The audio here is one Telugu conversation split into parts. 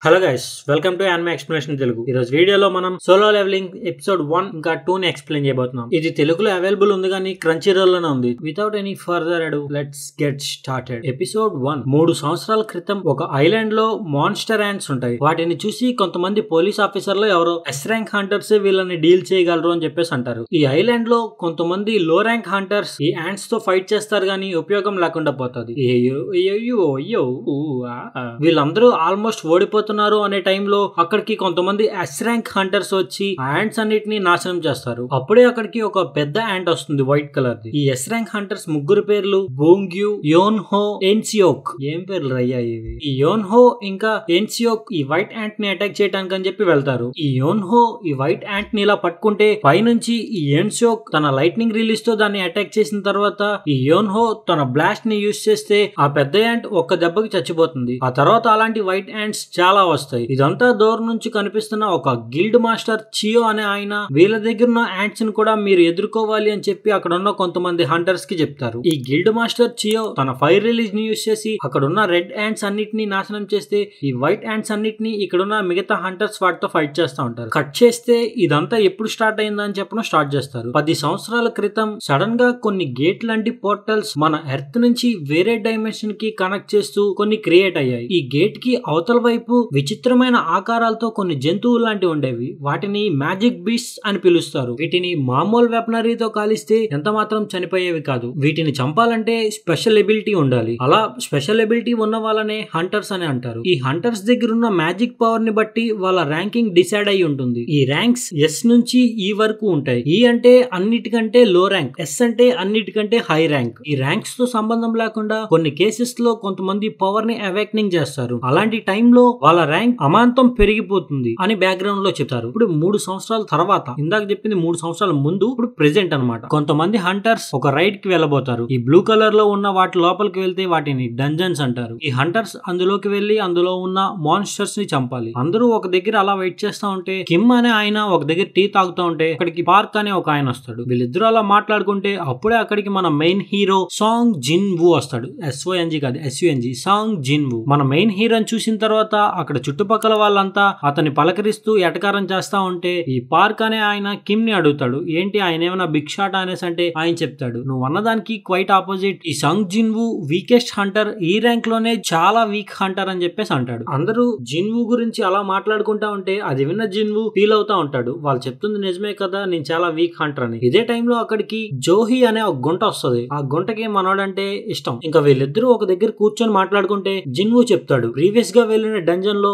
Hello guys, welcome to anime explanation Telugu. ఈ రోజు వీడియోలో మనం సోలో లెవెలింగ్ ఎపిసోడ్ 1 ఇంకా 2 ని ఎక్స్ప్లెయిన్ చేయబోతున్నాం. ఇది తెలుగులో అవైలబుల్ ఉంది కానీ క్రంచీ రోల్ లోనే ఉంది. వితౌట్ ఎనీ ఫర్దర్ అడు లెట్స్ గెట్ స్టార్టెడ్. ఎపిసోడ్ 1. 3 సంవత్సరాల క్రితం ఒక ఐలాండ్ లో మాన్స్టర్ యాంట్స్ ఉంటాయి. వాటిని చూసి కొంతమంది పోలీస్ ఆఫీసర్లు ఎవరో ఎస్ ర్యాంక్ హంటర్స్ వీళ్ళని డీల్ చేయగలరు అని చెప్పేసి అంటారు. ఈ ఐలాండ్ లో కొంతమంది లో ర్యాంక్ హంటర్స్ ఈ యాంట్స్ తో ఫైట్ చేస్తారు గానీ ఉపయోగం లేకుండా పోతుంది. వీళ్ళందరూ ఆల్మోస్ట్ ఓడిపోతున్నారు అనే టైంలో అక్కడికి కొంతమంది ఎస్ ర్యాంక్ హంటర్స్ వచ్చి యాంట్స్ అన్నిటిని నాశనం చేస్తారు. అప్పుడే అక్కడికి ఒక పెద్ద యాంట్ వస్తుంది, వైట్ కలర్ ది. ఈ ఎస్ ర్యాంక్ హంటర్స్ ముగ్గురు పేర్లు బోంగ్యూ, యోన్హో, ఎన్సియోక్. ఏం పేర్లు రయ్యా ఇవి? ఈ యోన్హో ఇంకా ఎన్సియోక్ ఈ వైట్ యాంట్ ని అటాక్ చేయడానికి అని చెప్పి వెళ్తారు. ఈ యోన్హో ఈ వైట్ యాంట్ ని ఇలా పట్టుకుంటే పైనుంచి ఈ ఎన్సియోక్ తన లైట్నింగ్ రిలీజ్ తో దాన్ని అటాక్ చేసిన తర్వాత ఈ యోన్హో తన బ్లాస్ట్ ని యూజ్ చేస్తే ఆ పెద్ద యాంట్ ఒక్క దెబ్బకి చచ్చిపోతుంది. ఆ తర్వాత అలాంటి వైట్ యాంట్స్ చాలా వస్తాయి. ఇదంతా దూరం నుంచి కనిపిస్తున్న ఒక గిల్డ్ మాస్టర్ చియో అనే ఆయన వీళ్ళ దగ్గర ఉన్న యాంట్స్ ని కూడా మీరు ఎదుర్కోవాలి అని చెప్పి అక్కడ ఉన్న కొంతమంది హంటర్స్ కి చెప్తారు. ఈ గిల్డ్ మాస్టర్ చియో తన ఫైర్ రిలీజ్ ని యూజ్ చేసి అక్కడ ఉన్న రెడ్ యాంట్స్ అన్నిటిని నాశనం చేస్తే ఈ వైట్ యాంట్స్ అన్నిటిని ఇక్కడ ఉన్న మిగతా హంటర్స్ వాటితో ఫైట్ చేస్తా ఉంటారు. కట్ చేస్తే ఇదంతా ఎప్పుడు స్టార్ట్ అయిందని చెప్పడం స్టార్ట్ చేస్తారు. 10 సంవత్సరాల క్రితం సడన్ గా కొన్ని గేట్ లాంటి పోర్టల్స్ మన ఎర్త్ నుంచి వేరే డైమెన్షన్ కి కనెక్ట్ చేస్తూ కొన్ని క్రియేట్ అయ్యాయి. ఈ గేట్ కి అవతల వైపు విచిత్రమైన ఆకారాలతో కొన్ని జంతువులు లాంటివి ఉండేవి. వాటిని మ్యాజిక్ బీస్ట్స్ అని పిలుస్తారు. వీటిని మామూలు వెపనరీతో కాలిస్తే ఎంత మాత్రం చనిపోయేవి కాదు. వీటిని చంపాలంటే స్పెషల్ ఎబిలిటీ ఉండాలి. అలా స్పెషల్ ఎబిలిటీ ఉన్న వాళ్ళనే హంటర్స్ అని అంటారు. ఈ హంటర్స్ దగ్గర ఉన్న మ్యాజిక్ పవర్ ని బట్టి వాళ్ళ ర్యాంకింగ్ డిసైడ్ అయి ఉంటుంది. ఈ ర్యాంక్స్ ఎస్ నుంచి ఈ వరకు ఉంటాయి. ఈ అంటే అన్నిటికంటే లో ర్యాంక్, ఎస్ అంటే అన్నిటికంటే హై ర్యాంక్. ఈ ర్యాంక్స్ తో సంబంధం లేకుండా కొన్ని కేసెస్ లో కొంతమంది పవర్ ని అవేక్నింగ్ చేస్తారు. అలాంటి టైంలో వాళ్ళ ర్యాంక్ అమాంతం పెరిగిపోతుంది అని బ్యాక్గ్రౌండ్ లో చెప్తారు. ఇప్పుడు 3 సంవత్సరాల తర్వాత, ఇందాక చెప్పింది 3 సంవత్సరాల ముందు, ఇప్పుడు ప్రెసెంట్ అన్నమాట. కొంతమంది హంటర్స్ ఒక రైడ్ కి వెళ్ళబోతారు. ఈ బ్లూ కలర్ లో ఉన్న వాటి లోపలికి వెళ్తే వాటిని డంజన్స్ అంటారు. ఈ హంటర్స్ అందులోకి వెళ్లి అందులో ఉన్న మాన్స్టర్స్ ని చంపాలి. అందరూ ఒక దగ్గర అలా వెయిట్ చేస్తా ఉంటే కిమ్ అనే ఆయన ఒక దగ్గర టీ తాగుతూ ఉంటే అక్కడికి పార్క్ అనే ఒక ఆయన వస్తాడు. వీళ్ళిద్దరూ అలా మాట్లాడుకుంటే అప్పుడే అక్కడికి మన మెయిన్ హీరో సాంగ్ జిన్ వూ వస్తాడు. SONG కాదు, SUNG. సాంగ్ జిన్ వూ మన మెయిన్ హీరోని చూసిన తర్వాత అక్కడ చుట్టుపక్కల వాళ్ళంతా అతన్ని పలకరిస్తూ ఎటకారం చేస్తా ఉంటే ఈ పార్క్ అనే ఆయన కిమ్ ని అడుగుతాడు, ఏంటి ఆయన ఏమైనా బిగ్ షాట్ అనేసి అంటే ఆయన చెప్తాడు, నువ్వు అన్నదానికి క్వైట్ ఆపోజిట్. ఈ సాంగ్ జిన్ వూ వీకెస్ట్ హంటర్, ఈ ర్యాంక్ లోనే చాలా వీక్ హంటర్ అని చెప్పేసి అంటాడు. అందరూ జిన్ వూ గురించి అలా మాట్లాడుకుంటా ఉంటే అది విన్న జిన్ వూ ఫీల్ అవుతా ఉంటాడు. వాళ్ళు చెప్తుంది నిజమే కదా, నేను చాలా వీక్ హంటర్ అని. ఇదే టైంలో అక్కడికి జోహి అనే ఒక గుంట వస్తుంది. ఆ గుంటకి మనోడంటే ఇష్టం. ఇంకా వీళ్ళిద్దరూ ఒక దగ్గర కూర్చొని మాట్లాడుకుంటే జిన్ వూ చెప్తాడు, ప్రీవియస్ గా వెళ్ళిన డంజన్ లో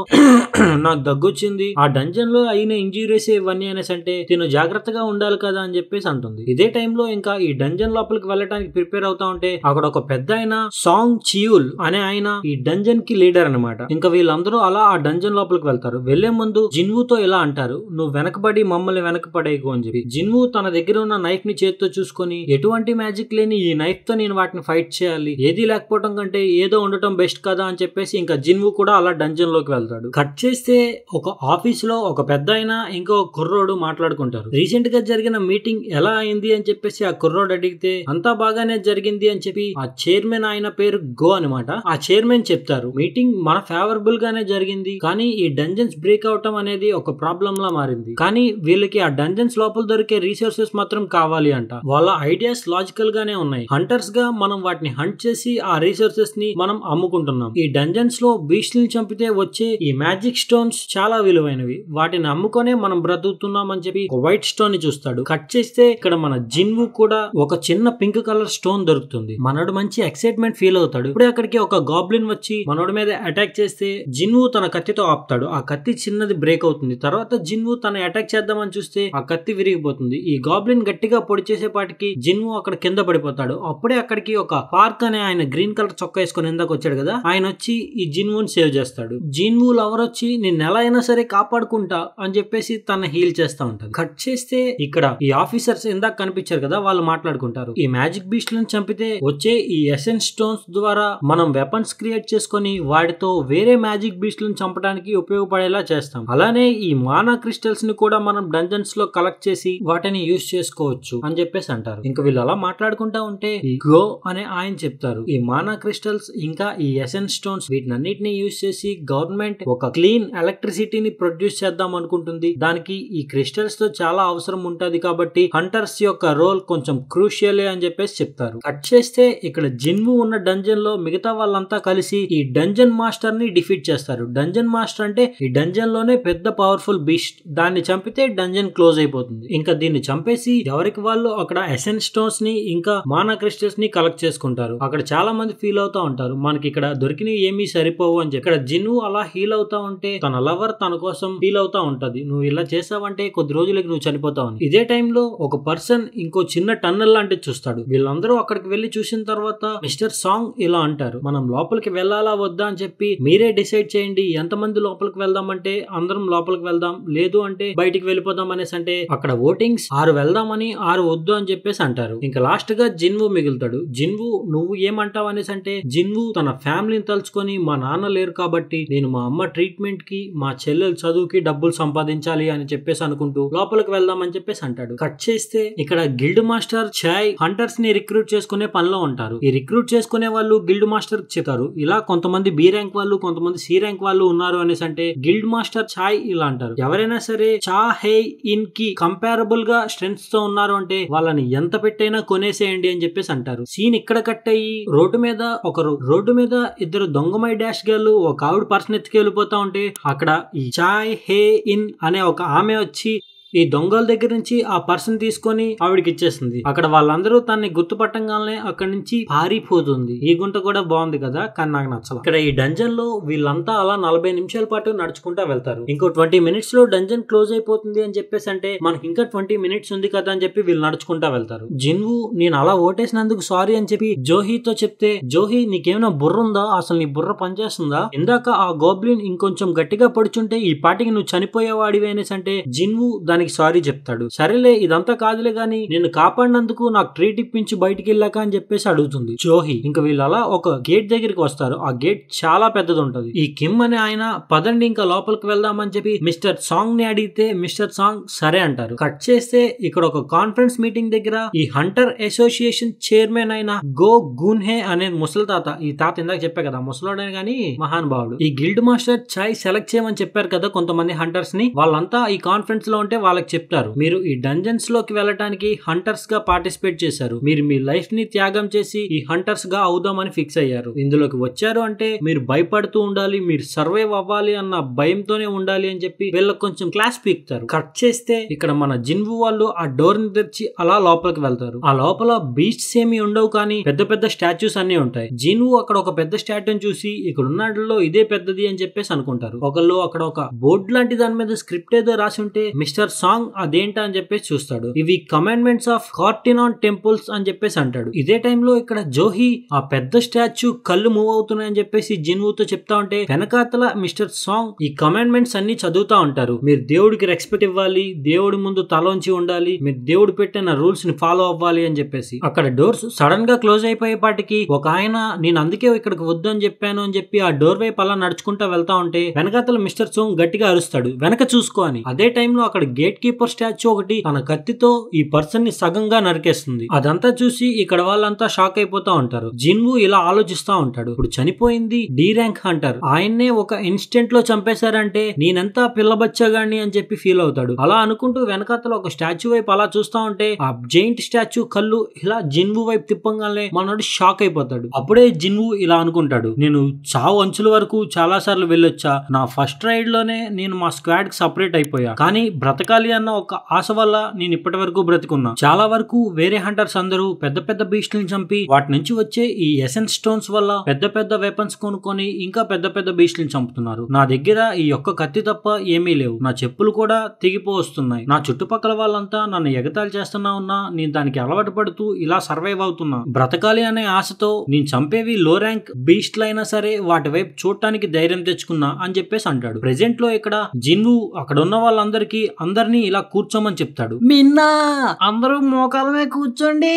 నాకు దగ్గొచ్చింది, ఆ డంజన్ లో అయిన ఇంజురీస్ ఇవన్నీ అనేసి అంటే తిను జాగ్రత్తగా ఉండాలి కదా అని చెప్పేసి అంటుంది. ఇదే టైంలో ఇంకా ఈ డంజన్ లోపలికి వెళ్ళడానికి ప్రిపేర్ అవుతా ఉంటే అక్కడ ఒక పెద్ద ఆయన సాంగ్ చియూల్ అనే ఆయన ఈ డంజన్ కి లీడర్ అనమాట. ఇంకా వీళ్ళందరూ అలా ఆ డంజన్ లోపలికి వెళ్తారు. వెళ్లే ముందు జిన్వూతో ఇలా అంటారు, నువ్వు వెనకబడి మమ్మల్ని వెనకపడేయకు అని చెప్పి. జిన్వూ తన దగ్గర ఉన్న నైఫ్ ని చేతితో చూసుకొని, ఎటువంటి మ్యాజిక్ లేని ఈ నైఫ్ తో నేను వాటిని ఫైట్ చేయాలి, ఏది లేకపోవడం కంటే ఏదో ఉండటం బెస్ట్ కదా అని చెప్పేసి ఇంకా జిన్వూ కూడా అలా డంజన్ లోకి వెళ్తాడు. కట్ చేస్తే ఒక ఆఫీస్ లో ఒక పెద్ద ఆయన ఇంకో కుర్రోడు మాట్లాడుకుంటారు. రీసెంట్ గా జరిగిన మీటింగ్ ఎలా అయింది అని చెప్పేసి ఆ కుర్రోడు అడిగితే అంతా బాగానే జరిగింది అని చెప్పి ఆ చైర్మన్ ఆయన పేరు గో అనమాట. ఆ చైర్మన్ చెప్తారు, మీటింగ్ మన ఫేవరబుల్ గానే జరిగింది, కానీ ఈ డంజన్స్ బ్రేక్ అవటం అనేది ఒక ప్రాబ్లం లా మారింది. కానీ వీళ్ళకి ఆ డంజన్స్ లోపల దొరికే రీసోర్సెస్ మాత్రం కావాలి అంట. వాళ్ళ ఐడియాస్ లాజికల్ గానే ఉన్నాయి. హంటర్స్ గా మనం వాటిని హంట్ చేసి ఆ రీసోర్సెస్ ని మనం అమ్ముకుంటున్నాం. ఈ డంజన్స్ లో బీస్ట్ని చంపితే వచ్చే ఈ మ్యాజిక్ స్టోన్స్ చాలా విలువైనవి, వాటిని అమ్ముకొనే మనం బ్రతుకుతున్నాం అని చెప్పి ఒక వైట్ స్టోన్ ని చూస్తాడు. కట్ చేస్తే ఇక్కడ మన జిన్వు కూడా ఒక చిన్న పింక్ కలర్ స్టోన్ దొరుకుతుంది. మనోడు మంచి ఎక్సైట్మెంట్ ఫీల్ అవుతాడు. ఇప్పుడే అక్కడికి ఒక గాబ్లిన్ వచ్చి మనోడి మీద అటాక్ చేస్తే జిన్వు తన కత్తితో ఆపుతాడు. ఆ కత్తి చిన్నది బ్రేక్ అవుతుంది. తర్వాత జిన్వు తన అటాక్ చేద్దామని చూస్తే ఆ కత్తి విరిగిపోతుంది. ఈ గాబ్లిన్ గట్టిగా పొడి చేసేపాటికి జిన్వు అక్కడ కింద పడిపోతాడు. అప్పుడే అక్కడికి ఒక పార్క్ అనే ఆయన గ్రీన్ కలర్ చొక్కా వేసుకొని ఇందాక వచ్చాడు కదా, ఆయన వచ్చి ఈ జిన్వుని సేవ్ చేస్తాడు. జిన్వు లవర్ వచ్చి నిన్ను ఎలా అయినా సరే కాపాడుకుంటా అని చెప్పేసి తన హీల్ చేస్తా ఉంటది. కట్ చేస్తే ఇక్కడ ఈ ఆఫీసర్స్ ఇందాక కనిపించారు కదా, వాళ్ళు మాట్లాడుకుంటారు. ఈ మ్యాజిక్ బీస్ట్లను చంపితే వచ్చే ఈ ఎసెన్స్ స్టోన్స్ ద్వారా మనం వెపన్స్ క్రియేట్ చేసుకొని వాటితో వేరే మ్యాజిక్ బీస్ట్లను చంపడానికి ఉపయోగపడేలా చేస్తాం. అలానే ఈ మానా క్రిస్టల్స్ ని కూడా మనం డంజన్స్ లో కలెక్ట్ చేసి వాటిని యూజ్ చేసుకోవచ్చు అని చెప్పేసి అంటారు. ఇంకా వీళ్ళు అలా మాట్లాడుకుంటా ఉంటే ఈ గో అనే ఆయన చెప్తారు, ఈ మానా క్రిస్టల్స్ ఇంకా ఈ ఎసెన్స్ స్టోన్స్ వీటినన్నిటిని యూజ్ చేసి గవర్నమెంట్ గవర్నమెంట్ ఒక క్లీన్ ఎలక్ట్రిసిటీని ప్రొడ్యూస్ చేద్దాం అనుకుంటుంది. దానికి ఈ క్రిస్టల్స్ తో చాలా అవసరం ఉంటది కాబట్టి హంటర్స్ యొక్క రోల్ కొంచెం క్రూషియలే అని చెప్పేసి చెప్తారు. కట్ చేస్తే ఇక్కడ జిన్వు ఉన్న డంజన్ లో మిగతా వాళ్ళంతా కలిసి ఈ డంజన్ మాస్టర్ ని డిఫీట్ చేస్తారు. డంజన్ మాస్టర్ అంటే ఈ డంజన్ లోనే పెద్ద పవర్ఫుల్ బీస్ట్. దాన్ని చంపితే డంజన్ క్లోజ్ అయిపోతుంది. ఇంకా దీన్ని చంపేసి ఎవరికి వాళ్ళు అక్కడ ఎసెన్స్ స్టోన్స్ ని ఇంకా మానా క్రిస్టల్స్ ని కలెక్ట్ చేసుకుంటారు. అక్కడ చాలా మంది ఫీల్ అవుతా ఉంటారు, మనకి ఇక్కడ దొరికినవి ఏమీ సరిపోవు అని చెప్పి. ఇక్కడ జిన్వు అలా హీల్ అవుతా ఉంటే తన లవర్ తన కోసం ఫీల్ అవుతా ఉంటది, నువ్వు ఇలా చేసావంటే కొద్ది రోజులకి నువ్వు చనిపోతావు. ఇదే టైంలో ఒక పర్సన్ ఇంకో చిన్న టన్నల్ లాంటిది చూస్తాడు. వీళ్ళందరూ అక్కడికి వెళ్లి చూసిన తర్వాత మిస్టర్ సాంగ్ ఇలా అంటారు, మనం లోపలికి వెళ్ళాలా వద్దా అని చెప్పి మీరే డిసైడ్ చేయండి. ఎంతమంది లోపలికి వెళ్దాం అంటే అందరం లోపలికి వెళ్దాం, లేదు అంటే బయటికి వెళ్ళిపోదాం అనేసి అంటే అక్కడ ఓటింగ్స్ 6 వెళ్దామని 6 వద్దు అని చెప్పేసి అంటారు. ఇంకా లాస్ట్ గా జిన్వు మిగులుతాడు. జిన్వు నువ్వు ఏమంటావు అనేసి అంటే జిన్వు తన ఫ్యామిలీని తలుచుకొని మా నాన్న లేరు కాబట్టి నేను మా అమ్మ ట్రీట్మెంట్ కి మా చెల్లెలు చదువుకి డబ్బులు సంపాదించాలి అని చెప్పేసి అనుకుంటూ లోపలికి వెళ్దాం అని చెప్పేసి అంటాడు. కట్ చేస్తే ఇక్కడ గిల్డ్ మాస్టర్ చాయ్ హంటర్స్ ని రిక్రూట్ చేసుకునే పనిలో ఉంటారు. ఈ రిక్రూట్ చేసుకునే వాళ్ళు గిల్డ్ మాస్టర్ చెప్తారు, ఇలా కొంతమంది బి ర్యాంక్ వాళ్ళు కొంతమంది సి ర్యాంక్ వాళ్ళు ఉన్నారు అనేసి అంటే గిల్డ్ మాస్టర్ చాయ్ ఇలా అంటారు, ఎవరైనా సరే చా హే ఇన్ కి కంపారబుల్ గా స్ట్రెంగ్త్ తో ఉన్నారు అంటే వాళ్ళని ఎంత పెట్టైనా కొనేసేయండి అని చెప్పేసి అంటారు. సీన్ ఇక్కడ కట్ అయ్యి రోడ్డు మీద ఇద్దరు దొంగమై డాష్ గర్లు ఒక ఆవిడ పర్సన్ ఎత్తుకు వెళ్ళిపోతా ఉంటే అక్కడ ఈ చాయ్ హే ఇన్ అనే ఒక ఆమె వచ్చి ఈ దొంగల దగ్గర నుంచి ఆ పర్సన్ తీసుకొని ఆవిడకి ఇచ్చేస్తుంది. అక్కడ వాళ్ళందరూ తనని గుర్తుపట్టంగానే అక్కడి నుంచి పారిపోతుంది. ఈ గుంట కూడా బాగుంది కదా, కానీ నాకు నచ్చల. ఇక్కడ ఈ డంజన్ లో వీళ్ళంతా అలా 40 నిమిషాల పాటు నడుచుకుంటా వెళ్తారు. ఇంకో 20 మినిట్స్ లో డంజన్ క్లోజ్ అయిపోతుంది అని చెప్పేసి అంటే మనకి ఇంకా 20 మినిట్స్ ఉంది కదా అని చెప్పి వీళ్ళు నడుచుకుంటా వెళ్తారు. జిన్వు నేను అలా ఓటేసినందుకు సారీ అని చెప్పి జోహీతో చెప్తే, జోహీ నీకేమైనా బుర్ర ఉందా, అసలు నీ బుర్ర పనిచేస్తుందా, ఇందాక ఆ గోబ్లిన్ ఇంకొంచెం గట్టిగా పడుచుంటే ఈ పాటికి నువ్వు చనిపోయేవాడివి అనేసి అంటే జిన్వు దానికి సారీ చెప్తాడు. సరేలే ఇదంతా కాదులే గాని నేను కాపాడినందుకు నాకు ట్రీట్ ఇప్పించి బయటికి వెళ్ళాక అని చెప్పేసి అడుగుతుంది జోహీ. ఇంకా వీళ్ళు అలా ఒక గేట్ దగ్గరికి వస్తారు. ఆ గేట్ చాలా పెద్దది ఉంటది. ఈ కిమ్ అనే ఆయన పదండి ఇంకా లోపలికి వెళ్దామని చెప్పి మిస్టర్ సాంగ్ ని అడిగితే మిస్టర్ సాంగ్ సరే అంటారు. కట్ చేస్తే ఇక్కడ ఒక కాన్ఫరెన్స్ మీటింగ్ దగ్గర ఈ హంటర్ అసోసియేషన్ చైర్మన్ అయిన గో గున్హే అనే ముసలి తాత, ఈ తాత ఇందాక చెప్పా కదా ముసలోడే గాని మహానుభావుడు, ఈ గిల్డ్ మాస్టర్ చాయ్ సెలెక్ట్ చేయమని చెప్పారు కదా కొంతమంది హంటర్స్ ని, వాళ్ళంతా ఈ కాన్ఫరెన్స్ లో ఉంటే వాళ్ళకి చెప్తారు, మీరు ఈ డంజన్స్ లోకి వెళ్ళటానికి హంటర్స్ గా పార్టిసిపేట్ చేశారు, మీరు మీ లైఫ్ ని త్యాగం చేసి ఈ హంటర్స్ గా అవుదామని ఫిక్స్ అయ్యారు, ఇందులోకి వచ్చారు అంటే మీరు భయపడుతూ ఉండాలి, మీరు సర్వైవ్ అవ్వాలి అన్న భయంతోనే ఉండాలి అని చెప్పి వీళ్ళకి కొంచెం క్లాస్ పీకుతారు. కట్ చేస్తే ఇక్కడ మన జిన్వు వాళ్ళు ఆ డోర్ ని తెరిచి అలా లోపలికి వెళ్తారు. ఆ లోపల బీచ్స్ ఏమి ఉండవు కానీ పెద్ద పెద్ద స్టాచ్యూస్ అన్ని ఉంటాయి. జిన్వు అక్కడ ఒక పెద్ద స్టాట్యూని చూసి ఇక్కడ ఉన్నాడులో ఇదే పెద్దది అని చెప్పేసి అనుకుంటారు. ఒకళ్ళు అక్కడ ఒక బోర్డు లాంటి దాని మీద స్క్రిప్ట్ ఏదో రాసి ఉంటే మిస్టర్ సాంగ్ అదేంటా అని చెప్పేసి చూస్తాడు. ఇవి కమాండ్మెంట్స్ ఆఫ్ కార్టినాన్ టెంపుల్స్ అని చెప్పేసి అంటాడు. ఇదే టైంలో ఇక్కడ జోహీ ఆ పెద్ద స్టాచ్యూ కళ్ళు మూవ్ అవుతున్నాయని చెప్పేసి జిన్వుతో చెప్తా ఉంటే వెనకాతల మిస్టర్ సాంగ్ ఈ కమాండ్మెంట్స్ అన్ని చదువుతా ఉంటారు. మీరు దేవుడికి రెస్పెక్ట్ ఇవ్వాలి, దేవుడి ముందు తలోంచి ఉండాలి, మీరు దేవుడు పెట్టిన రూల్స్ ని ఫాలో అవ్వాలి అని చెప్పేసి అక్కడ డోర్స్ సడన్ గా క్లోజ్ అయిపోయేపాటికి ఒక ఆయన నేను అందుకే ఇక్కడికి వద్దు అని చెప్పాను అని చెప్పి ఆ డోర్ వైపు అలా నడుచుకుంటా వెళ్తా ఉంటే వెనకాతల మిస్టర్ సాంగ్ గట్టిగా అరుస్తాడు, వెనక చూసుకో అని. అదే టైంలో అక్కడ గేట్ కీపర్ స్టాచ్యూ ఒకటి తన కత్తితో ఈ పర్సన్ ని సగంగా నరికేస్తుంది. అదంతా చూసి ఇక్కడ వాళ్ళంతా షాక్ అయిపోతా ఉంటారు. జిన్వు ఇలా ఆలోచిస్తా ఉంటాడు, ఇప్పుడు చనిపోయింది డి ర్యాంక్ హంటర్, ఆయన్నే ఒక ఇన్స్టెంట్ లో చంపేశారంటే నేనెంత పిల్లబచ్చగాడిని అని చెప్పి ఫీల్ అవుతాడు. అలా అనుకుంటూ వెనకాతల ఒక స్టాచ్యూ వైపు అలా చూస్తా ఉంటే ఆ జైంట్ స్టాచ్యూ కళ్ళు ఇలా జిన్వు వైపు తిప్పంగానే మనోడు షాక్ అయిపోతాడు. అప్పుడే జిన్వు ఇలా అనుకుంటాడు, నేను చావు అంచుల వరకు చాలా సార్లు వెళ్ళొచ్చా, నా ఫస్ట్ రైడ్ లోనే నేను మా స్క్వాడ్ కి సపరేట్ అయిపోయా, కానీ బ్రతకాలి అన్న ఒక ఆశ వల్ల నేను ఇప్పటి వరకు బ్రతికున్నా. చాలా వరకు వేరే హంటర్స్ అందరూ పెద్ద పెద్ద బీస్ట్లను చంపి వాటి నుంచి వచ్చే ఈ ఎసెన్స్ స్టోన్స్ వల్ల పెద్ద పెద్ద వెపన్స్ కొనుక్కొని ఇంకా పెద్ద పెద్ద బీస్ట్లను చంపుతున్నారు. నా దగ్గర ఈ ఒక్క కత్తి తప్ప ఏమీ లేవు, నా చెప్పులు కూడా తెగిపోస్తున్నాయి, నా చుట్టుపక్కల వాళ్ళంతా నన్ను ఎగతాళి చేస్తున్నా ఉన్నా నేను దానికి అలవాటు పడుతూ ఇలా సర్వైవ్ అవుతున్నా. బ్రతకాలి అనే ఆశతో నేను చంపేవి లో ర్యాంక్ బీస్ట్లు అయినా సరే వాటి వైపు చూడటానికి ధైర్యం తెచ్చుకున్నా అని చెప్పేసి అంటాడు. ప్రెజెంట్ లో ఇక్కడ జిన్వు అక్కడ ఉన్న వాళ్ళందరికీ అందరి అందరినీ ఇలా కూర్చోమని చెప్తాడు. మిన్నా అందరూ మోకాలమే కూర్చోండి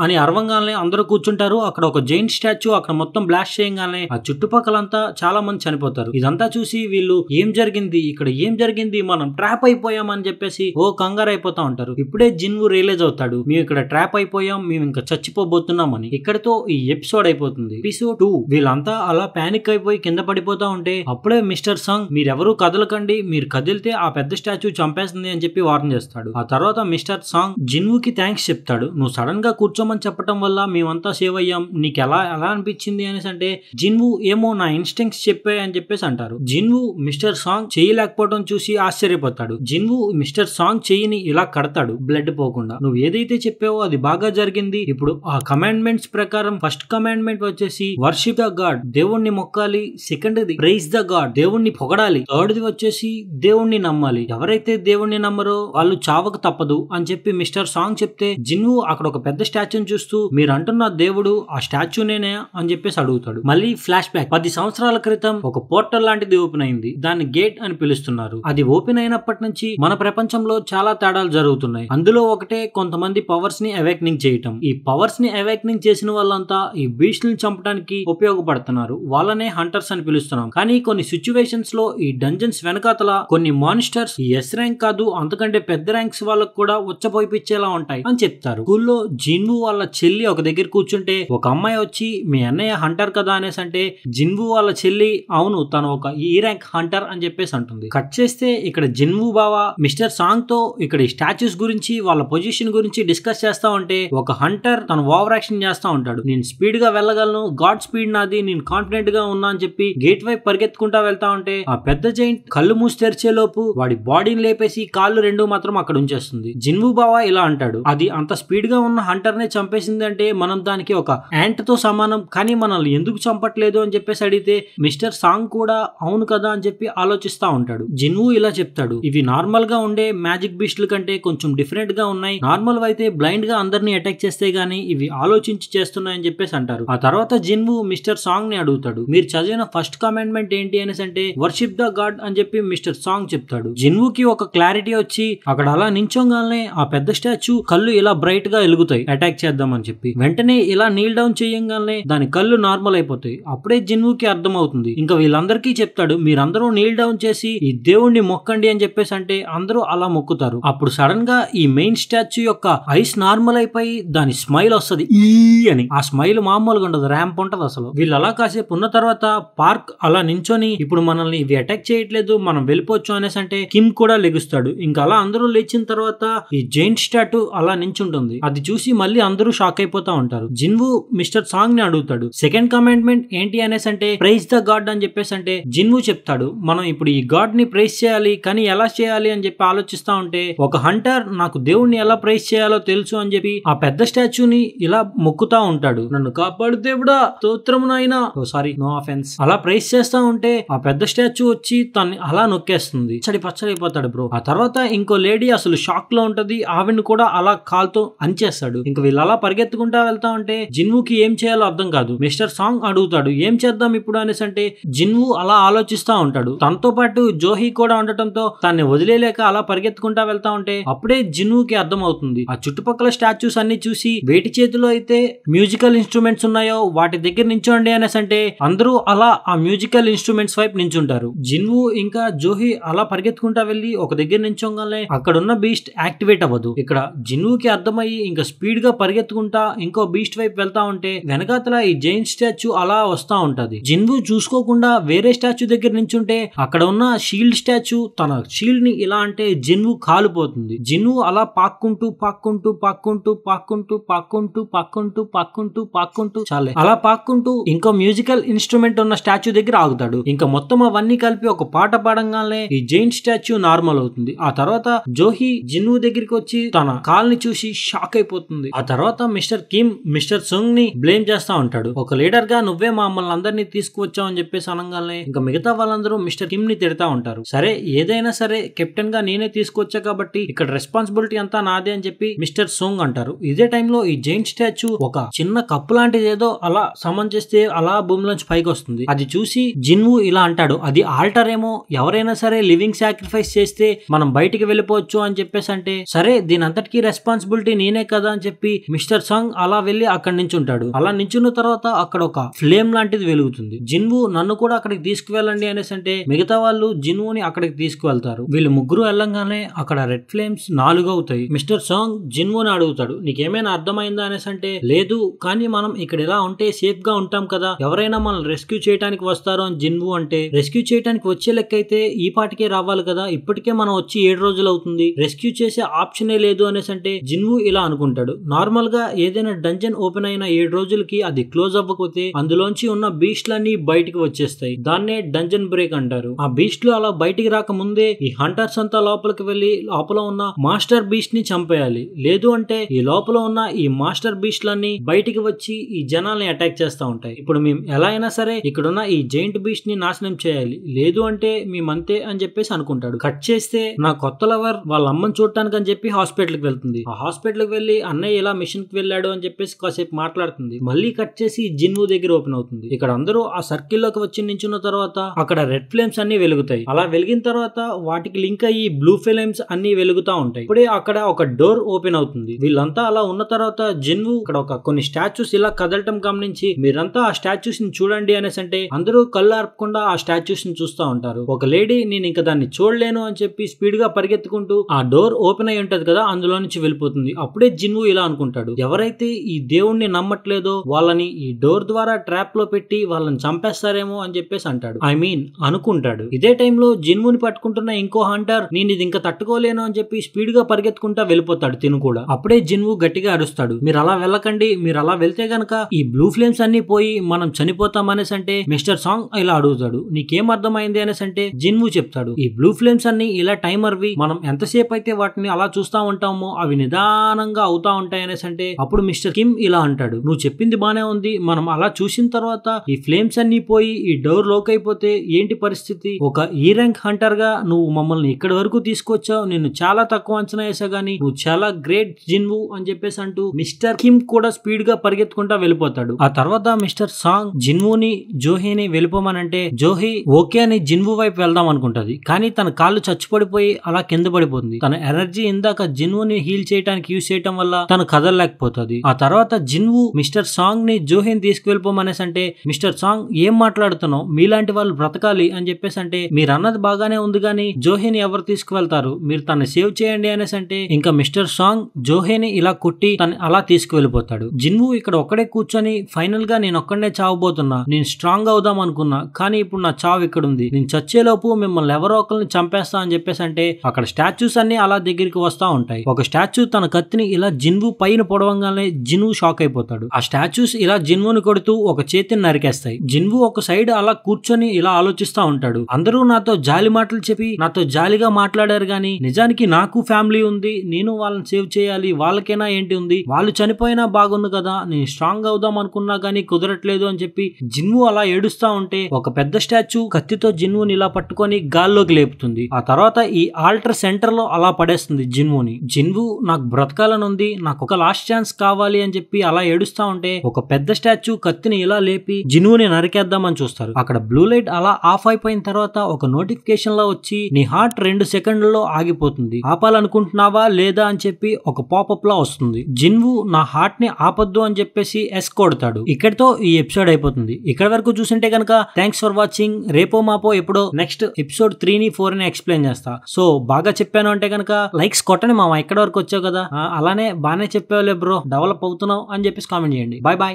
అని అరవంగానే అందరూ కూర్చుంటారు. అక్కడ ఒక జైంట్ స్టాచ్యూ అక్కడ మొత్తం బ్లాస్ట్ చేయగానే ఆ చుట్టుపక్కలంతా చాలా మంది చనిపోతారు. ఇదంతా చూసి వీళ్ళు ఏం జరిగింది, ఇక్కడ ఏం జరిగింది, మనం ట్రాప్ అయిపోయాం అని చెప్పేసి కంగారు అయిపోతా ఉంటారు. ఇప్పుడే జిన్వు రియలైజ్ అవుతాడు, మేము ఇక్కడ ట్రాప్ అయిపోయాం, మేము ఇంకా చచ్చిపోబోతున్నాం అని. ఇక్కడతో ఈ ఎపిసోడ్ అయిపోతుంది. ఎపిసోడ్ 2 వీళ్ళంతా అలా పానిక్ అయిపోయి కింద పడిపోతా ఉంటే అప్పుడే మిస్టర్ సంగ్ మీరెవరూ కదలకండి, మీరు కదిలితే ఆ పెద్ద స్టాచ్యూ చంపేస్తుంది అని చెప్పి వార్న్ చేస్తాడు. ఆ తర్వాత మిస్టర్ సాంగ్ జిన్వుకి థ్యాంక్స్ చెప్తాడు. నువ్వు సడన్ గా కూర్చోమని చెప్పడం వల్ల మేమంతా సేవ్ అయ్యాం, నీకు ఎలా అనిపించింది అనేసి అంటే జిన్వు ఏమో నా ఇన్స్టింక్ట్స్ చెప్పాయి అని చెప్పేసి అంటారు. జిన్వు మిస్టర్ సాంగ్ చేయలేకపోవడం చూసి ఆశ్చర్యపోతాడు. జిన్వు మిస్టర్ సాంగ్ చెయ్యిని ఇలా కడతాడు బ్లడ్ పోకుండా. నువ్వు ఏదైతే చెప్పావో అది బాగా జరిగింది. ఇప్పుడు ఆ కమాండ్మెంట్స్ ప్రకారం ఫస్ట్ కమాండ్మెంట్ వచ్చేసి వర్షిప్ ద గాడ్, దేవుణ్ణి మొక్కాలి. Second the praise the god, దేవుణ్ణి పొగడాలి. థర్డ్ ది వచ్చేసి దేవుణ్ణి నమ్మాలి. ఎవరైతే దేవుణ్ణి నమ్మరో వాళ్ళు చావక తప్పదు అని చెప్పి మిస్టర్ సాంగ్ చెప్తే జిన్వు అక్కడ ఒక పెద్ద స్టాచ్యూని చూస్తూ మీరు అంటున్న దేవుడు ఆ స్టాచ్యూనేనే అని చెప్పేసి అడుగుతాడు. మళ్ళీ ఫ్లాష్ బ్యాక్ 10 సంవత్సరాల క్రితం ఒక పోర్టల్ లాంటిది ఓపెన్ అయింది. దాన్ని గేట్ అని పిలుస్తున్నారు. అది ఓపెన్ అయినప్పటి నుంచి మన ప్రపంచంలో చాలా తేడాలు జరుగుతున్నాయి. అందులో ఒకటే కొంతమంది పవర్స్ ని అవేక్నింగ్ చేయటం. ఈ పవర్స్ ని అవేక్నింగ్ చేసిన వాళ్ళంతా ఈ బీస్ట్లను చంపడానికి ఉపయోగపడుతున్నారు. వాళ్ళనే హంటర్స్ అని పిలుస్తున్నాం. కానీ కొన్ని సిచ్యువేషన్స్ లో ఈ డంజన్స్ వెనకాతల కొన్ని మాన్స్టర్స్ ఈ ఎస్ ర్యాంక్ కాదు అంతకంటే పెద్ద ర్యాంక్స్ వాళ్ళకు కూడా ఉచ్చపోయిపిచ్చేలా ఉంటాయి అని చెప్తారు. స్కూల్లో జిన్వు వాళ్ళ చెల్లి ఒక దగ్గర కూర్చుంటే ఒక అమ్మాయి వచ్చి మీ అన్నయ్య హంటర్ కదా అనేసి అంటే జిన్వు వాళ్ళ చెల్లి అవును తను ఒక ఈ ర్యాంక్ హంటర్ అని చెప్పేసి అంటుంది. కట్ చేస్తే ఇక్కడ జిన్వు బావ మిస్టర్ సాంగ్ తో ఇక్కడ ఈ స్టాచ్యూస్ గురించి వాళ్ళ పొజిషన్ గురించి డిస్కస్ చేస్తా ఉంటే ఒక హంటర్ తను ఓవర్ యాక్షన్ చేస్తా ఉంటాడు. నేను స్పీడ్ గా వెళ్ళగలను, గాడ్ స్పీడ్ నాది, నేను కాన్ఫిడెంట్ గా ఉన్నా అని చెప్పి గేట్ వైపు పరిగెత్తుకుంటా వెళ్తా ఉంటే ఆ పెద్ద జైంట్ కళ్ళు మూసి తెరిచే లోపు వాడి బాడీని లేపేసి కాళ్ళు రెండు మాత్రం అక్కడ ఉంచేస్తుంది. జిన్వు బావా ఇలా అంటాడు, అది అంత స్పీడ్ గా ఉన్న హంటర్ నే చంపేసింది అంటే మనం దానికి ఒక యాంట్ తో సమానం, కానీ మనల్ని ఎందుకు చంపట్లేదు అని చెప్పేసి అడిగితే మిస్టర్ సాంగ్ కూడా అవును కదా అని చెప్పి ఆలోచిస్తా ఉంటాడు. జిన్వు ఇలా చెప్తాడు, ఇవి నార్మల్ గా ఉండే మ్యాజిక్ బీస్ట్ల కంటే కొంచెం డిఫరెంట్ గా ఉన్నాయి. నార్మల్ అయితే బ్లైండ్ గా అందరినీ అటాక్ చేస్తే గానీ ఇవి ఆలోచించి చేస్తున్నాయని చెప్పేసి అంటారు. ఆ తర్వాత జిన్వు మిస్టర్ సాంగ్ ని అడుగుతాడు, మీరు చదివిన ఫస్ట్ కమాండ్మెంట్ ఏంటి అనేసి అంటే వర్షిప్ ద గాడ్ అని చెప్పి మిస్టర్ సాంగ్ చెప్తాడు. జిన్వుకి ఒక క్లారిటీ వచ్చి అక్కడ అలా నించోగానే ఆ పెద్ద స్టాచ్యూ కళ్ళు ఇలా బ్రైట్ గా వెలుగుతాయి అటాక్ చేద్దామని చెప్పి. వెంటనే ఇలా నీల్ డౌన్ చేయగానే దాని కళ్ళు నార్మల్ అయిపోతాయి. అప్పుడే జిన్వుకి అర్థం అవుతుంది. ఇంకా వీళ్ళందరికీ చెప్తాడు, మీరందరూ నీల్ డౌన్ చేసి ఈ దేవుణ్ణి మొక్కండి అని చెప్పేసి అంటే అందరూ అలా మొక్కుతారు. అప్పుడు సడన్ గా ఈ మెయిన్ స్టాచ్యూ యొక్క ఐస్ నార్మల్ అయిపోయి దాని స్మైల్ వస్తుంది ఈ అని. ఆ స్మైల్ మామూలుగా ఉండదు, ర్యాంప్ ఉంటది అసలు. వీళ్ళు అలా కాసేపు ఉన్న తర్వాత పార్క్ అలా నించొని ఇప్పుడు మనల్ని ఇవి అటాక్ చేయట్లేదు మనం వెళ్ళిపోవచ్చు అనేసి అంటే కిమ్ కూడా లెగుస్తాడు. ఇంకా అలా అందరూ లేచిన తర్వాత ఈ జైంట్ స్టాట్యూ అలా నించుంటుంది. అది చూసి మళ్ళీ అందరూ షాక్ అయిపోతా ఉంటారు. జిన్వు మిస్టర్ సాంగ్ ని అడుగుతాడు, సెకండ్ కమాండ్మెంట్ ఏంటి అనేసి అంటే ప్రైజ్ ద గాడ్ అని చెప్పేసి అంటే జిన్వు చెప్తాడు, మనం ఇప్పుడు ఈ గాడ్ ని ప్రైజ్ చేయాలి కానీ ఎలా చేయాలి అని చెప్పి ఆలోచిస్తా ఉంటే ఒక హంటర్ నాకు దేవుణ్ణి ఎలా ప్రైజ్ చేయాలో తెలుసు అని చెప్పి ఆ పెద్ద స్టాచ్యూని ఇలా మొక్కుతా ఉంటాడు. నన్ను కాపాడు దేవుడా, స్తోత్రం నాయనా, సారీ నో ఆఫెన్స్ అలా ప్రైజ్ చేస్తా ఉంటే ఆ పెద్ద స్టాచ్యూ వచ్చి తన్ని అలా నొక్కేస్తుంది. పచ్చడైపోతాడు బ్రో. ఆ తర్వాత ఇంకో లేడీ అసలు షాక్ లో ఉంటది, ఆవిడ్ని కూడా అలా కాల్తో అంచేస్తాడు. ఇంకా వీళ్ళు అలా పరిగెత్తుకుంటా వెళ్తా ఉంటే జిన్వుకి ఏం చేయాలో అర్థం కాదు. మిస్టర్ సాంగ్ అడుగుతాడు, ఏం చేద్దాం ఇప్పుడు అనేసి అంటే జిన్వు అలా ఆలోచిస్తా ఉంటాడు. తనతో పాటు జోహీ కూడా ఉండటంతో తన్ని వదిలేలేక అలా పరిగెత్తుకుంటా వెళ్తా ఉంటే అప్పుడే జిన్వుకి అర్థం అవుతుంది, ఆ చుట్టుపక్కల స్టాచ్యూస్ అన్ని చూసి వేటి చేతిలో అయితే మ్యూజికల్ ఇన్స్ట్రుమెంట్స్ ఉన్నాయో వాటి దగ్గర నించోండి అనేసి అంటే అందరూ అలా ఆ మ్యూజికల్ ఇన్స్ట్రుమెంట్స్ వైపు నించుంటారు. జిన్వు ఇంకా జోహీ అలా పరిగెత్తుకుంటా వెళ్లి ఒక దగ్గర నించోగానే అక్కడ ఉన్న బీస్ట్ యాక్టివేట్ అవ్వదు. ఇక్కడ జిన్వుకి అర్థమయ్యి ఇంకా స్పీడ్ గా పరిగెత్తుకుంటా ఇంకో బీస్ట్ వైపు వెళ్తా ఉంటే వెనకాతల ఈ జైంట్ స్టాచ్యూ అలా వస్తా ఉంటది. జిన్వు చూసుకోకుండా వేరే స్టాచ్యూ దగ్గర నించుంటే అక్కడ ఉన్న షీల్డ్ స్టాచ్యూ తన షీల్డ్ ని ఇలా అంటే జిన్వు కాలిపోతుంది. జిన్వు అలా పాక్కుంటూ పాక్కుంటూ పాక్కుంటూ పాక్కుంటూ పాక్కుంటూ పాక్కుంటూ పాక్కుంటూ పాక్కుంటూ చాలే అలా పాక్కుంటూ ఇంకో మ్యూజికల్ ఇన్స్ట్రుమెంట్ ఉన్న స్టాచ్యూ దగ్గర ఆగుతాడు. ఇంకా మొత్తం అవన్నీ కలిపి ఒక పాట పాడంగానే ఈ జైంట్ స్టాచ్యూ నార్మల్ అవుతుంది. ఆ తర్వాత జోహీ జిన్వు దగ్గరికి వచ్చి తన కాల్ని చూసి షాక్ అయిపోతుంది. ఆ తర్వాత మిస్టర్ కిమ్ మిస్టర్ సుంగ్ ని బ్లేమ్ చేస్తా ఉంటాడు, ఒక లీడర్ గా నువ్వే మమ్మల్ని అందరినీ తీసుకువచ్చావు అని చెప్పేసి అనగానే ఇంకా మిగతా వాళ్ళందరూ మిస్టర్ కిమ్ ని తిడతా ఉంటారు. సరే ఏదైనా సరే కెప్టెన్ గా నేనే తీసుకొచ్చా కాబట్టి ఇక్కడ రెస్పాన్సిబిలిటీ అంతా నాదే అని చెప్పి మిస్టర్ సుంగ్ అంటారు. ఇదే టైంలో ఈ జైంట్ స్టాచ్యూ ఒక చిన్న కప్పు లాంటిది ఏదో అలా సమన్ చేస్తే అలా భూమిలోంచి పైకి వస్తుంది. అది చూసి జిన్వు ఇలా అంటాడు, అది ఆల్టర్ ఏమో, ఎవరైనా సరే లివింగ్ సాక్రిఫైస్ చేస్తే మనం బయటికి వెళ్ళిపోవచ్చు అని చెప్పేసి అంటే, సరే దీని అంతటికీ రెస్పాన్సిబిలిటీ నేనే కదా అని చెప్పి మిస్టర్ సాంగ్ అలా వెళ్లి అక్కడి నుంచి ఉంటాడు. అలా నించున్న తర్వాత అక్కడ ఒక ఫ్లేమ్ లాంటిది వెలుగుతుంది. జిన్వు నన్ను కూడా అక్కడికి తీసుకువెళ్ళండి అనేసి అంటే మిగతా వాళ్ళు జిన్వుని అక్కడికి తీసుకువెళ్తారు. వీళ్ళు ముగ్గురు వెళ్ళంగానే అక్కడ రెడ్ ఫ్లేమ్స్ 4 అవుతాయి. మిస్టర్ సాంగ్ జిన్వుని అడుగుతాడు, నీకేమైనా అర్థమైందా అనేసి అంటే, లేదు కానీ మనం ఇక్కడ ఇలా ఉంటే సేఫ్ గా ఉంటాం కదా, ఎవరైనా మనం రెస్క్యూ చేయడానికి వస్తారు అని జిన్వు అంటే, రెస్క్యూ చేయడానికి వచ్చే లెక్క అయితే ఈ పాటికే రావాలి కదా, ఇప్పటికే మనం వచ్చి 7 రోజులు అవుతుంది, రెస్క్యూ చేసే ఆప్షనే లేదు అనేసి అంటే జిన్వు ఇలా అనుకుంటాడు. నార్మల్ గా ఏదైనా డంజన్ ఓపెన్ అయిన 7 రోజులకి అది క్లోజ్ అవ్వకపోతే అందులోంచి ఉన్న బీస్ట్లన్నీ బయటికి వచ్చేస్తాయి. దాన్నే డంజన్ బ్రేక్ అంటారు. ఆ బీస్ట్లు అలా బయటికి రాకముందే ఈ హంటర్స్ అంతా లోపలికి వెళ్లి లోపల ఉన్న మాస్టర్ బీస్ట్ ని చంపేయాలి. లేదు అంటే ఈ లోపల ఉన్న ఈ మాస్టర్ బీస్ట్లన్నీ బయటికి వచ్చి ఈ జనాల్ని అటాక్ చేస్తా ఉంటాయి. ఇప్పుడు మేము ఎలా అయినా సరే ఇక్కడున్న ఈ జైంట్ బీస్ట్ ని నాశనం చేయాలి, లేదు అంటే మేమంతే అని చెప్పేసి అనుకుంటాడు. కట్ చేస్తే నా కొత్త లవర్ వాళ్ళ అమ్మని చూడటానికి అని చెప్పి హాస్పిటల్ కి వెళ్తుంది. ఆ హాస్పిటల్ కి వెళ్లి అన్నయ్య ఇలా మిషన్ కి వెళ్ళాడు అని చెప్పేసి కాసేపు మాట్లాడుతుంది. మళ్ళీ కట్ చేసి జిన్వు దగ్గర ఓపెన్ అవుతుంది. ఇక్కడ అందరూ ఆ సర్కిల్ లోకి వచ్చి నించున్న తర్వాత అక్కడ రెడ్ ఫ్లేమ్స్ అన్ని వెలుగుతాయి. అలా వెలిగిన తర్వాత వాటికి లింక్ అయ్యి బ్లూ ఫ్లేమ్స్ అన్ని వెలుగుతా ఉంటాయి. ఇప్పుడే అక్కడ ఒక డోర్ ఓపెన్ అవుతుంది. వీళ్ళంతా అలా ఉన్న తర్వాత జిన్వు ఇక్కడ ఒక కొన్ని స్టాచ్యూస్ ఇలా కదలటం గమనించి, మీరంతా ఆ స్టాచ్యూస్ ని చూడండి అనేసి అంటే అందరూ కళ్ళు ఆర్పకుండా ఆ స్టాచ్యూస్ ని చూస్తా ఉంటారు. ఒక లేడీ నేను ఇంకా దాన్ని చూడలేను అని చెప్పి స్పీడ్ గా పరిగెత్తుకుంటూ ఆ డోర్ ఓపెన్ అయి ఉంటది కదా అందులో నుంచి వెళ్ళిపోతుంది. అప్పుడే జిన్వు ఇలా అనుకుంటాడు, ఎవరైతే ఈ దేవుణ్ణి నమ్మట్లేదో వాళ్ళని ఈ డోర్ ద్వారా ట్రాప్ లో పెట్టి వాళ్ళని చంపేస్తారేమో అని చెప్పేసి అంటాడు. ఐ మీన్ అనుకుంటాడు. ఇదే టైంలో జిన్వుని పట్టుకుంటున్న ఇంకో హంటర్ నేను ఇది ఇంకా తట్టుకోలేను అని చెప్పి స్పీడ్ గా పరిగెత్తుకుంటా వెళ్ళిపోతాడు తిను కూడా. అప్పుడే జిన్వు గట్టిగా అరుస్తాడు, మీరు అలా వెళ్ళకండి, మీరు అలా వెళ్తే గనక ఈ బ్లూ ఫ్లేమ్స్ అన్ని పోయి మనం చనిపోతాం అనేసి అంటే మిస్టర్ సాంగ్ ఇలా అడుగుతాడు, నీకేం అర్థమైంది అనేసి అంటే జిన్వు చెప్తాడు, ఈ బ్లూ ఫ్లేమ్స్ అన్ని ఇలా టైమర్వి, మనం ఎంతసేపు అయితే వాటిని అలా చూస్తా ఉంటామో అవి నిదానంగా అవుతా ఉంటాయి అనేసి అంటే అప్పుడు మిస్టర్ కిమ్ ఇలా అంటాడు, నువ్వు చెప్పింది బానే ఉంది, మనం అలా చూసిన తర్వాత ఈ ఫ్లేమ్స్ అన్ని పోయి ఈ డోర్ లోక్ అయిపోతే ఏంటి పరిస్థితి, ఒక ఈ ర్యాంక్ హంటర్ గా నువ్వు మమ్మల్ని ఇక్కడి వరకు తీసుకొచ్చావు, నిన్ను చాలా తక్కువ అంచనా వేసా గానీ నువ్వు చాలా గ్రేట్ జిన్వు అని చెప్పేసి అంటూ మిస్టర్ కిమ్ కూడా స్పీడ్ గా పరిగెత్తుకుంటా వెళ్ళిపోతాడు. ఆ తర్వాత మిస్టర్ సాంగ్ జిన్వుని జోహీని వెళ్ళిపోమనంటే జోహీ ఓకే అని జిన్వు వైపు వెళ్దాం అనుకుంటది. కానీ తన కాళ్ళు చచ్చిపడిపోయి అలా కింద పడిపోతుంది. తన ఎనర్జీ ఇందాక జిన్వుని హీల్ చేయడానికి యూజ్ చేయటం వల్ల తను కదలలేకపోతుంది. ఆ తర్వాత జిన్వు మిస్టర్ సాంగ్ ని జోహీని తీసుకువెళ్ళిపోమనేసి అంటే మిస్టర్ సాంగ్ ఏం మాట్లాడుతున్నావు, మీలాంటి వాళ్ళు బ్రతకాలి అని చెప్పేసి అంటే మీరు అన్నది బాగానే ఉంది కానీ జోహీని ఎవరు తీసుకువెళ్తారు, మీరు తనని సేవ్ చేయండి అనేసి అంటే ఇంకా మిస్టర్ సాంగ్ జోహీని ఇలా కొట్టి తను అలా తీసుకువెళ్ళిపోతాడు. జిన్వు ఇక్కడ ఒక్కడే కూర్చొని ఫైనల్ గా నేను ఒక్కడే చావబోతున్నా, నేను స్ట్రాంగ్ అవుదాం అనుకున్నా కానీ ఇప్పుడు నా చావు ఇక్కడ ఉంది, నేను చచ్చేలోపు మిమ్మల్ని ఎవరో ఒకరిని చంపేస్తా అని చెప్పేసి అంటే అక్కడ స్టాచ్యూస్ అన్ని అలా దగ్గరికి వస్తా ఉంటాయి. ఒక స్టాచ్యూ తన కత్తిని ఇలా జిన్వు పైన పొడవంగానే జిన్వు షాక్ అయిపోతాడు. ఆ స్టాచ్యూస్ ఇలా జిన్వుని కొడుతూ ఒక చేతిని నరికేస్తాయి. జిన్వు ఒక సైడ్ అలా కూర్చొని ఇలా ఆలోచిస్తా ఉంటాడు, అందరూ నాతో జాలి మాటలు చెప్పి నాతో జాలిగా మాట్లాడారు గాని నిజానికి నాకు ఫ్యామిలీ ఉంది, నేను వాళ్ళని సేవ్ చేయాలి, వాళ్ళకైనా ఏంటి ఉంది, వాళ్ళు చనిపోయినా బాగుంది కదా, నేను స్ట్రాంగ్ అవుదాం అనుకున్నా గానీ కుదరట్లేదు అని చెప్పి జిన్వు అలా ఏడుస్తా ఉంటే ఒక పెద్ద స్టాచ్యూ కత్తితో జిన్వుని ఇలా పట్టుకొని గాల్లోకి లేపుతుంది. ఆ తర్వాత ఈ ఆల్టర్ సెంటర్ లో అలా పడేస్తుంది జిన్వుని. జిన్వు నాకు బ్రతకాలని ఉంది, నాకు ఒక లాస్ట్ ఛాన్స్ కావాలి అని చెప్పి అలా ఏడుస్తా ఉంటే ఒక పెద్ద స్టాచ్యూ కత్తిని ఇలా లేపి జిన్వుని నరికేద్దామని చూస్తారు. అక్కడ బ్లూ లైట్ అలా ఆఫ్ అయిపోయిన తర్వాత ఒక నోటిఫికేషన్ లో వచ్చి నీ హార్ట్ 2 సెకండ్లలో ఆగిపోతుంది, ఆపాలనుకుంటున్నావా లేదా అని చెప్పి ఒక పాపప్ లా వస్తుంది. జిన్వు నా హార్ట్ ని ఆపొద్దు అని చెప్పేసి ఎస్ కొడతాడు. ఇక్కడితో ఈ ఎపిసోడ్ అయిపోతుంది. ఇక్కడ వరకు చూసింటే కనుక థ్యాంక్స్ ఫర్ వాచింగ్. రేపో మాపో ఎప్పుడో నెక్స్ట్ ఎపిసోడ్ 3ని 4ని ఎక్స్ప్లెయిన్ చేస్తా. సో బాగా చెప్పాను అంటే కనుక లైక్స్ కొట్టండి మామ, ఇక్కడ వరకు వచ్చావు కదా, అలానే బానే చెప్పావులే బ్రో, డెవలప్ అవుతున్నావు అని చెప్పేసి కామెంట్ చేయండి. Bye bye.